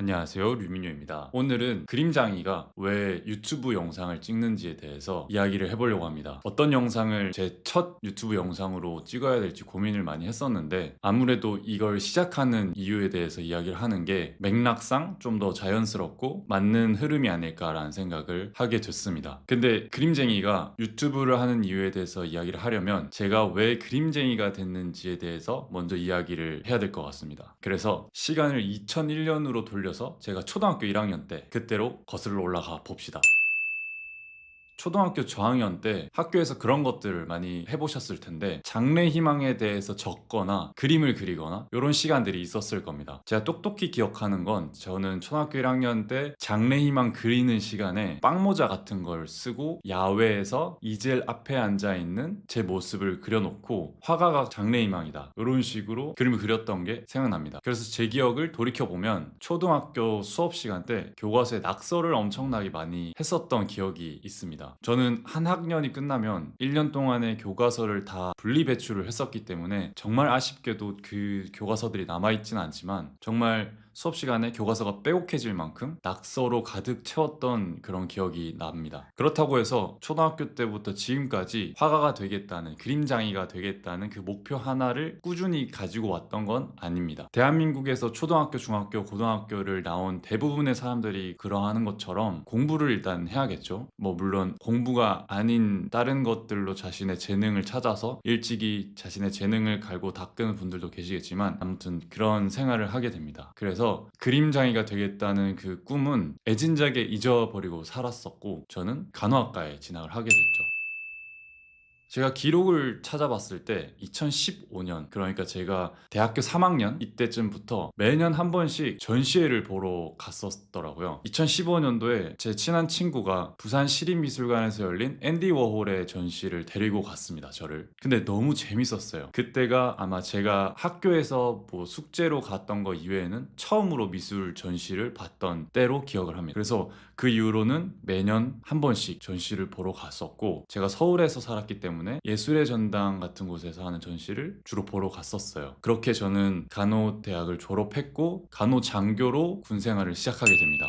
안녕하세요, 류민효입니다. 오늘은 그림장이가 왜 유튜브 영상을 찍는지에 대해서 이야기를 해보려고 합니다. 어떤 영상을 제 첫 유튜브 영상으로 찍어야 될지 고민을 많이 했었는데, 아무래도 이걸 시작하는 이유에 대해서 이야기를 하는 게 맥락상 좀 더 자연스럽고 맞는 흐름이 아닐까라는 생각을 하게 됐습니다. 근데 그림쟁이가 유튜브를 하는 이유에 대해서 이야기를 하려면 제가 왜 그림쟁이가 됐는지에 대해서 먼저 이야기를 해야 될 것 같습니다. 그래서 시간을 2001년으로 돌려서 제가 초등학교 1학년 때 그때로 거슬러 올라가 봅시다. 초등학교 저학년 때 학교에서 그런 것들을 많이 해보셨을 텐데, 장래희망에 대해서 적거나 그림을 그리거나 이런 시간들이 있었을 겁니다. 제가 똑똑히 기억하는 건, 저는 초등학교 1학년 때 장래희망 그리는 시간에 빵모자 같은 걸 쓰고 야외에서 이젤 앞에 앉아있는 제 모습을 그려놓고 화가가 장래희망이다 이런 식으로 그림을 그렸던 게 생각납니다. 그래서 제 기억을 돌이켜보면 초등학교 수업 시간 때 교과서에 낙서를 엄청나게 많이 했었던 기억이 있습니다. 저는 한 학년이 끝나면 1년 동안의 교과서를 다 분리 배출을 했었기 때문에 정말 아쉽게도 그 교과서들이 남아있지는 않지만, 정말 수업 시간에 교과서가 빼곡해질 만큼 낙서로 가득 채웠던 그런 기억이 납니다. 그렇다고 해서 초등학교 때부터 지금까지 화가가 되겠다는, 그림장이가 되겠다는 그 목표 하나를 꾸준히 가지고 왔던 건 아닙니다. 대한민국에서 초등학교, 중학교, 고등학교를 나온 대부분의 사람들이 그러하는 것처럼 공부를 일단 해야겠죠. 물론 공부가 아닌 다른 것들로 자신의 재능을 찾아서 일찍이 자신의 재능을 갈고 닦은 분들도 계시겠지만, 아무튼 그런 생활을 하게 됩니다. 그래서 그림장이가 되겠다는 그 꿈은 애진작에 잊어버리고 살았었고, 저는 간호학과에 진학을 하게 됐죠. 제가 기록을 찾아봤을 때 2015년, 그러니까 제가 대학교 3학년 이때쯤부터 매년 한 번씩 전시회를 보러 갔었더라고요. 2015년도에 제 친한 친구가 부산 시립미술관에서 열린 앤디 워홀의 전시를 데리고 갔습니다, 저를. 근데 너무 재밌었어요. 그때가 아마 제가 학교에서 숙제로 갔던 거 이외에는 처음으로 미술 전시를 봤던 때로 기억을 합니다. 그래서 그 이후로는 매년 한 번씩 전시를 보러 갔었고, 제가 서울에서 살았기 때문에 예술의 전당 같은 곳에서 하는 전시를 주로 보러 갔었어요. 그렇게 저는 간호대학을 졸업했고 간호장교로 군생활을 시작하게 됩니다.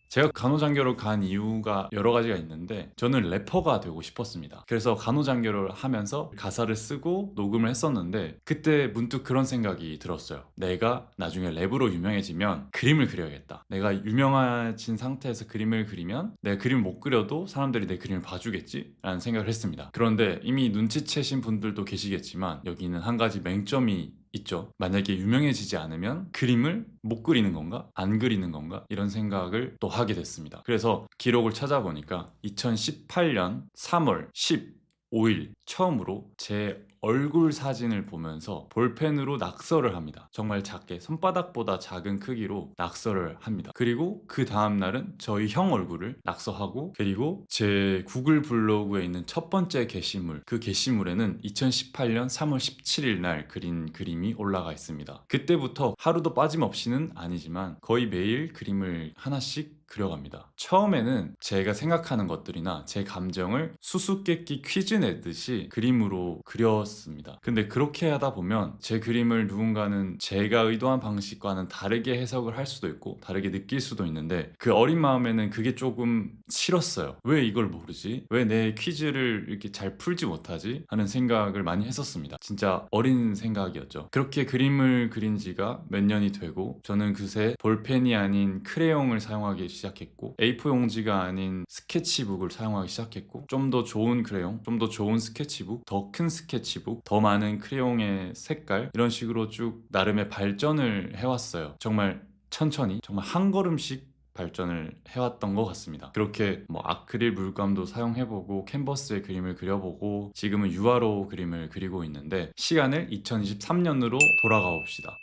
제가 간호장교를 간 이유가 여러 가지가 있는데, 저는 래퍼가 되고 싶었습니다. 그래서 간호장교를 하면서 가사를 쓰고 녹음을 했었는데, 그때 문득 그런 생각이 들었어요. 내가 나중에 랩으로 유명해지면 그림을 그려야겠다. 내가 유명해진 상태에서 그림을 그리면 내가 그림을 못 그려도 사람들이 내 그림을 봐주겠지? 라는 생각을 했습니다. 그런데 이미 눈치채신 분들도 계시겠지만, 여기는 한 가지 맹점이 있죠. 만약에 유명해지지 않으면 그림을 못 그리는 건가? 안 그리는 건가? 이런 생각을 또 하게 됐습니다. 그래서 기록을 찾아보니까 2018년 3월 15일 처음으로 제 얼굴 사진을 보면서 볼펜으로 낙서를 합니다. 정말 작게, 손바닥보다 작은 크기로 낙서를 합니다. 그리고 그 다음날은 저희 형 얼굴을 낙서하고, 그리고 제 구글 블로그에 있는 첫 번째 게시물, 그 게시물에는 2018년 3월 17일 날 그린 그림이 올라가 있습니다. 그때부터 하루도 빠짐없이는 아니지만 거의 매일 그림을 하나씩 그려갑니다. 처음에는 제가 생각하는 것들이나 제 감정을 수수께끼 퀴즈 내듯이 그림으로 그렸습니다. 근데 그렇게 하다 보면 제 그림을 누군가는 제가 의도한 방식과는 다르게 해석을 할 수도 있고 다르게 느낄 수도 있는데, 그 어린 마음에는 그게 조금 싫었어요. 왜 이걸 모르지? 왜 내 퀴즈를 이렇게 잘 풀지 못하지? 하는 생각을 많이 했었습니다. 진짜 어린 생각이었죠. 그렇게 그림을 그린 지가 몇 년이 되고, 저는 그새 볼펜이 아닌 크레용을 사용하기 시작했고, A4 용지가 아닌 스케치북을 사용하기 시작했고, 좀 더 좋은 크레용, 좀 더 좋은 스케치북, 더 큰 스케치북, 더 많은 크레용의 색깔, 이런 식으로 쭉 나름의 발전을 해왔어요. 정말 천천히, 정말 한 걸음씩 발전을 해왔던 것 같습니다. 그렇게 아크릴 물감도 사용해보고 캔버스에 그림을 그려보고, 지금은 유화로 그림을 그리고 있는데, 시간을 2023년으로 돌아가 봅시다.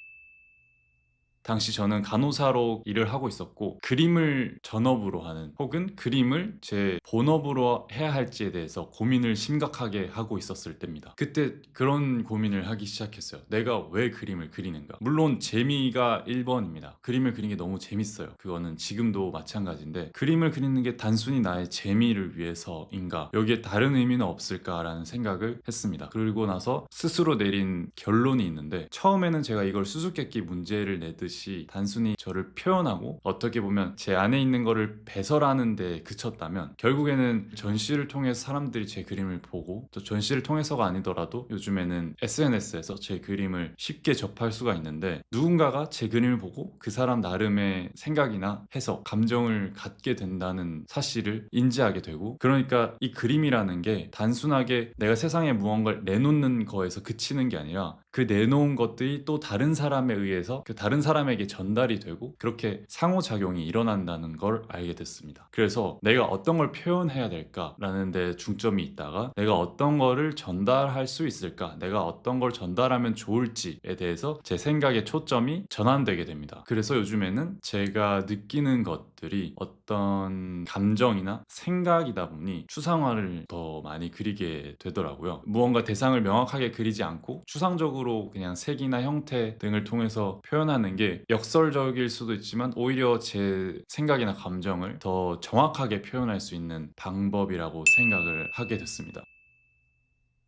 당시 저는 간호사로 일을 하고 있었고, 그림을 전업으로 하는, 혹은 그림을 제 본업으로 해야 할지에 대해서 고민을 심각하게 하고 있었을 때입니다. 그때 그런 고민을 하기 시작했어요. 내가 왜 그림을 그리는가? 물론 재미가 1번입니다. 그림을 그리는 게 너무 재밌어요. 그거는 지금도 마찬가지인데, 그림을 그리는 게 단순히 나의 재미를 위해서인가? 여기에 다른 의미는 없을까라는 생각을 했습니다. 그리고 나서 스스로 내린 결론이 있는데, 처음에는 제가 이걸 수수께끼 문제를 내듯이 그릇이 단순히 저를 표현하고 어떻게 보면 제 안에 있는 거를 배설하는 데 그쳤다면 결국에는 전시를 통해서 사람들이 제 그림을 보고 또 전시를 통해서가 아니더라도 요즘에는 SNS에서 제 그림을 쉽게 접할 수가 있는데 누군가가 제 그림을 보고 그 사람 나름의 생각이나 해석, 감정을 갖게 된다는 사실을 인지하게 되고 그러니까 이 그림이라는 게 단순하게 내가 세상에 무언가를 내놓는 거에서 그치는 게 아니라 그 내놓은 것들이 또 다른 사람에 의해서 그 다른 사람에게 전달이 되고 그렇게 상호작용이 일어난다는 걸 알게 됐습니다. 그래서 내가 어떤 걸 표현해야 될까라는 데 중점이 있다가 내가 어떤 거를 전달할 수 있을까, 내가 어떤 걸 전달하면 좋을지에 대해서 제 생각의 초점이 전환되게 됩니다. 그래서 요즘에는 제가 느끼는 것들이 어떤 감정이나 생각이다 보니 추상화를 더 많이 그리게 되더라고요. 무언가 대상을 명확하게 그리지 않고 추상적으로 그냥 색이나 형태 등을 통해서 표현하는 게 역설적일 수도 있지만 오히려 제 생각이나 감정을 더 정확하게 표현할 수 있는 방법이라고 생각을 하게 됐습니다.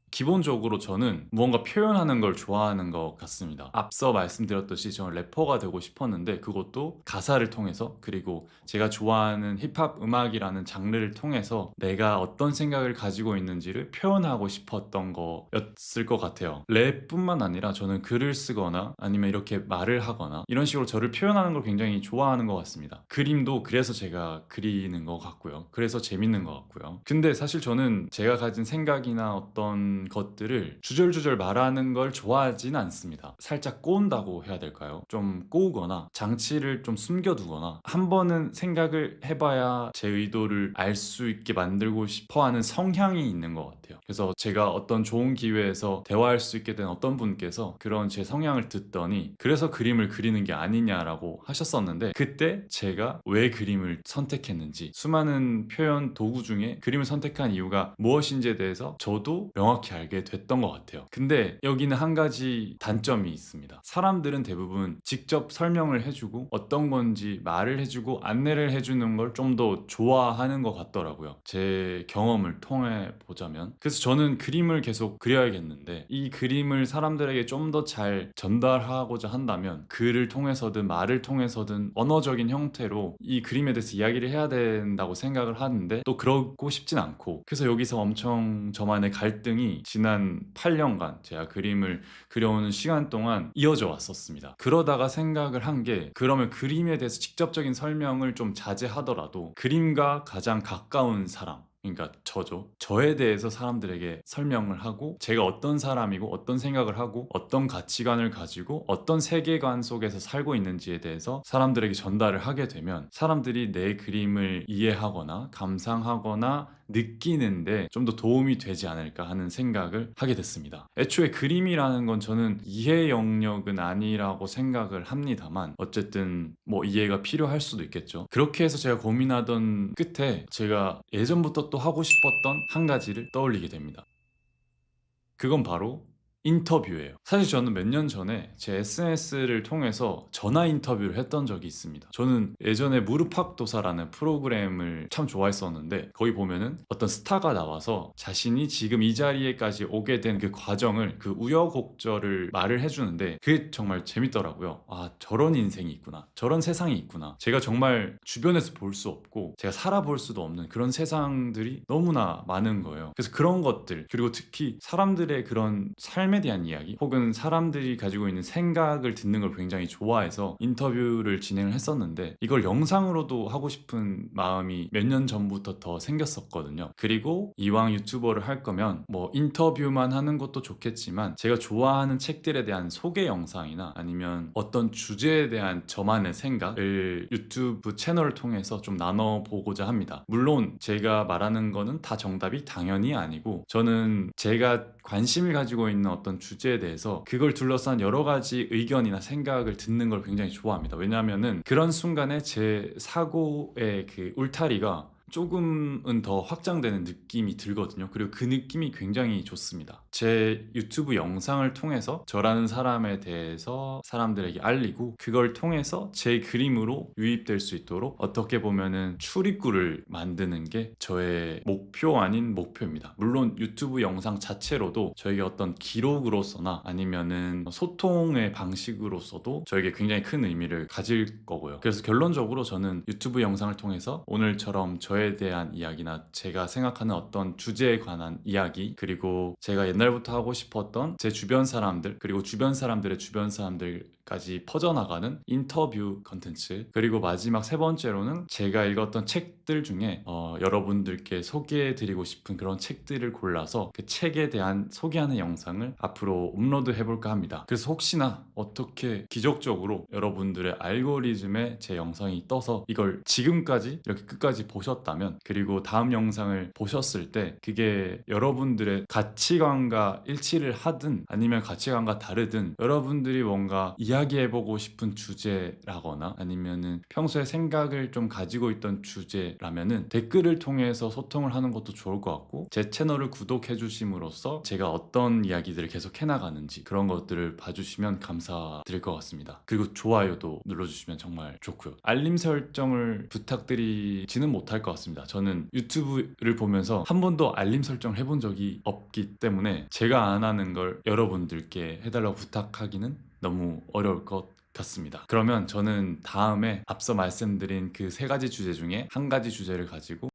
기본적으로 저는 무언가 표현하는 걸 좋아하는 것 같습니다. 앞서 말씀드렸듯이 저는 래퍼가 되고 싶었는데 그것도 가사를 통해서 그리고 제가 좋아하는 힙합 음악이라는 장르를 통해서 내가 어떤 생각을 가지고 있는지를 표현하고 싶었던 거였을 것 같아요. 랩뿐만 아니라 저는 글을 쓰거나 아니면 이렇게 말을 하거나 이런 식으로 저를 표현하는 걸 굉장히 좋아하는 것 같습니다. 그림도 그래서 제가 그리는 것 같고요. 그래서 재밌는 것 같고요. 근데 사실 저는 제가 가진 생각이나 어떤 것들을 주절주절 말하는 걸 좋아하진 않습니다. 살짝 꼬운다고 해야 될까요? 좀 꼬우거나 장치를 좀 숨겨두거나 한 번은 생각을 해봐야 제 의도를 알 수 있게 만들고 싶어 하는 성향이 있는 것 같아요. 그래서 제가 어떤 좋은 기회에서 대화할 수 있게 된 어떤 분께서 그런 제 성향을 듣더니 그래서 그림을 그리는 게 아니냐라고 하셨었는데 그때 제가 왜 그림을 선택했는지 수많은 표현 도구 중에 그림을 선택한 이유가 무엇인지에 대해서 저도 명확히 알게 됐던 것 같아요. 근데 여기는 한 가지 단점이 있습니다. 사람들은 대부분 직접 설명을 해주고 어떤 건지 말을 해주고 안내를 해주는 걸 좀 더 좋아하는 것 같더라고요. 제 경험을 통해 보자면. 그래서 저는 그림을 계속 그려야겠는데 이 그림을 사람들에게 좀 더 잘 전달하고자 한다면 글을 통해서든 말을 통해서든 언어적인 형태로 이 그림에 대해서 이야기를 해야 된다고 생각을 하는데 또 그러고 싶진 않고 그래서 여기서 엄청 저만의 갈등이 지난 8년간 제가 그림을 그려오는 시간 동안 이어져 왔었습니다. 그러다가 생각을 한 게 그러면 그림에 대해서 직접적인 설명을 좀 자제하더라도 그림과 가장 가까운 사람 그러니까 저죠. 저에 대해서 사람들에게 설명을 하고 제가 어떤 사람이고 어떤 생각을 하고 어떤 가치관을 가지고 어떤 세계관 속에서 살고 있는지에 대해서 사람들에게 전달을 하게 되면 사람들이 내 그림을 이해하거나 감상하거나 느끼는데 좀 더 도움이 되지 않을까 하는 생각을 하게 됐습니다. 애초에 그림이라는 건 저는 이해 영역은 아니라고 생각을 합니다만 어쨌든 뭐 이해가 필요할 수도 있겠죠. 그렇게 해서 제가 고민하던 끝에 제가 예전부터 또 하고 싶었던 한 가지를 떠올리게 됩니다. 그건 바로 인터뷰예요. 사실 저는 몇 년 전에 제 SNS를 통해서 전화 인터뷰를 했던 적이 있습니다. 저는 예전에 무릎팍도사라는 프로그램을 참 좋아했었는데 거기 보면은 어떤 스타가 나와서 자신이 지금 이 자리에까지 오게 된 그 과정을 그 우여곡절을 말을 해주는데 그게 정말 재밌더라고요. 아, 저런 인생이 있구나. 저런 세상이 있구나. 제가 정말 주변에서 볼 수 없고 제가 살아볼 수도 없는 그런 세상들이 너무나 많은 거예요. 그래서 그런 것들 그리고 특히 사람들의 그런 삶에 대한 이야기 혹은 사람들이 가지고 있는 생각을 듣는 걸 굉장히 좋아해서 인터뷰를 진행을 했었는데 이걸 영상으로도 하고 싶은 마음이 몇 년 전부터 더 생겼었거든요. 그리고 이왕 유튜버를 할 거면 뭐 인터뷰만 하는 것도 좋겠지만 제가 좋아하는 책들에 대한 소개 영상이나 아니면 어떤 주제에 대한 저만의 생각을 유튜브 채널을 통해서 좀 나눠보고자 합니다. 물론 제가 말하는 거는 다 정답이 당연히 아니고 저는 제가 관심을 가지고 있는 어떤 주제에 대해서 그걸 둘러싼 여러 가지 의견이나 생각을 듣는 걸 굉장히 좋아합니다. 왜냐하면은 그런 순간에 제 사고의 그 울타리가 조금은 더 확장되는 느낌이 들거든요. 그리고 그 느낌이 굉장히 좋습니다. 제 유튜브 영상을 통해서 저라는 사람에 대해서 사람들에게 알리고 그걸 통해서 제 그림으로 유입될 수 있도록 어떻게 보면은 출입구를 만드는 게 저의 목표 아닌 목표입니다. 물론 유튜브 영상 자체로도 저에게 어떤 기록으로서나 아니면은 소통의 방식으로서도 저에게 굉장히 큰 의미를 가질 거고요. 그래서 결론적으로 저는 유튜브 영상을 통해서 오늘처럼 저에 대한 이야기나 제가 생각하는 어떤 주제에 관한 이야기, 그리고 제가 옛날부터 하고 싶었던 제 주변 사람들, 그리고 주변 사람들의 주변 사람들까지 퍼져나가는 인터뷰 컨텐츠, 그리고 마지막 세 번째로는 제가 읽었던 책들 중에 여러분들께 소개해드리고 싶은 그런 책들을 골라서 그 책에 대한 소개하는 영상을 앞으로 업로드 해볼까 합니다. 그래서 혹시나 어떻게 기적적으로 여러분들의 알고리즘에 제 영상이 떠서 이걸 지금까지 이렇게 끝까지 보셨다면, 그리고 다음 영상을 보셨을 때 그게 여러분들의 가치관과 일치를 하든 아니면 가치관과 다르든, 여러분들이 뭔가 이야기해보고 싶은 주제라거나 아니면은 평소에 생각을 좀 가지고 있던 주제라면은 댓글을 통해서 소통을 하는 것도 좋을 것 같고, 제 채널을 구독해 주심으로써 제가 어떤 이야기들을 계속 해나가는지 그런 것들을 봐주시면 감사드릴 것 같습니다. 그리고 좋아요도 눌러주시면 정말 좋고요. 알림 설정을 부탁드리지는 못할 것 같습니다. 저는 유튜브를 보면서 한 번도 알림 설정을 해본 적이 없기 때문에 제가 안 하는 걸 여러분들께 해달라고 부탁하기는 너무 어려울 것 같습니다. 그러면 저는 다음에 앞서 말씀드린 그 세 가지 주제 중에 한 가지 주제를 가지고